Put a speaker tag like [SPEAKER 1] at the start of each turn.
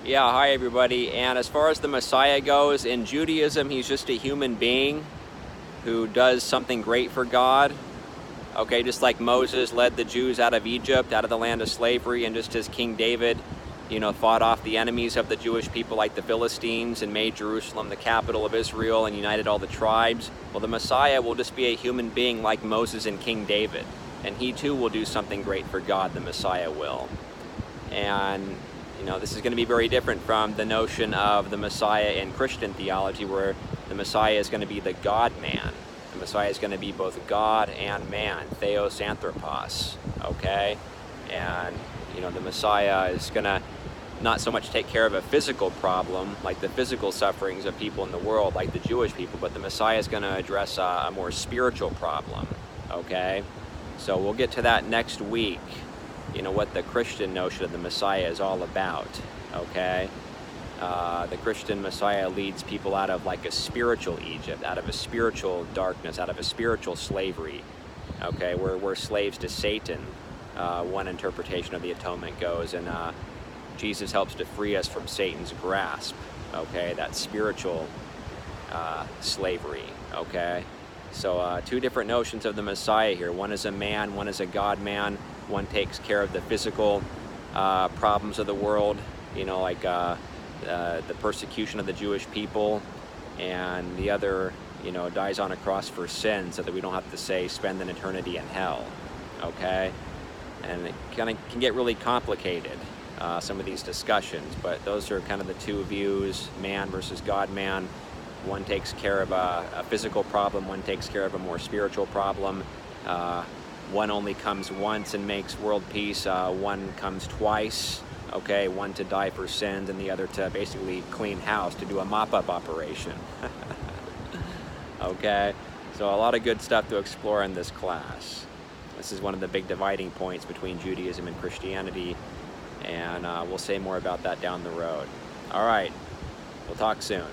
[SPEAKER 1] Yeah, hi everybody. And as far as the Messiah goes, in Judaism, he's just a human being who does something great for God. Okay, just like Moses led the Jews out of Egypt, out of the land of slavery, and just as King David, fought off the enemies of the Jewish people like the Philistines and made Jerusalem the capital of Israel and united all the tribes. Well, the Messiah will just be a human being like Moses and King David. And he too will do something great for God, the Messiah will. And this is going to be very different from the notion of the Messiah in Christian theology, where the Messiah is going to be the God-man. The Messiah is going to be both God and man, theos anthropos, okay? And, the Messiah is going to not so much take care of a physical problem, like the physical sufferings of people in the world, like the Jewish people, but the Messiah is going to address a more spiritual problem, okay? So we'll get to that next week. What the Christian notion of the Messiah is all about, okay? The Christian Messiah leads people out of like a spiritual Egypt, out of a spiritual darkness, out of a spiritual slavery, okay? We're slaves to Satan, one interpretation of the atonement goes, and Jesus helps to free us from Satan's grasp, okay? That spiritual slavery, okay? So two different notions of the Messiah here. One is a man, one is a God-man. One takes care of the physical problems of the world, like the persecution of the Jewish people, and the other, dies on a cross for sin so that we don't have to spend an eternity in hell, okay? And it kind of can get really complicated, some of these discussions, but those are kind of the two views, man versus God-man. One takes care of a physical problem, one takes care of a more spiritual problem. One only comes once and makes world peace, one comes twice, okay? One to die for sins and the other to basically clean house, to do a mop-up operation. Okay? So a lot of good stuff to explore in this class. This is one of the big dividing points between Judaism and Christianity, and we'll say more about that down the road. All right, we'll talk soon.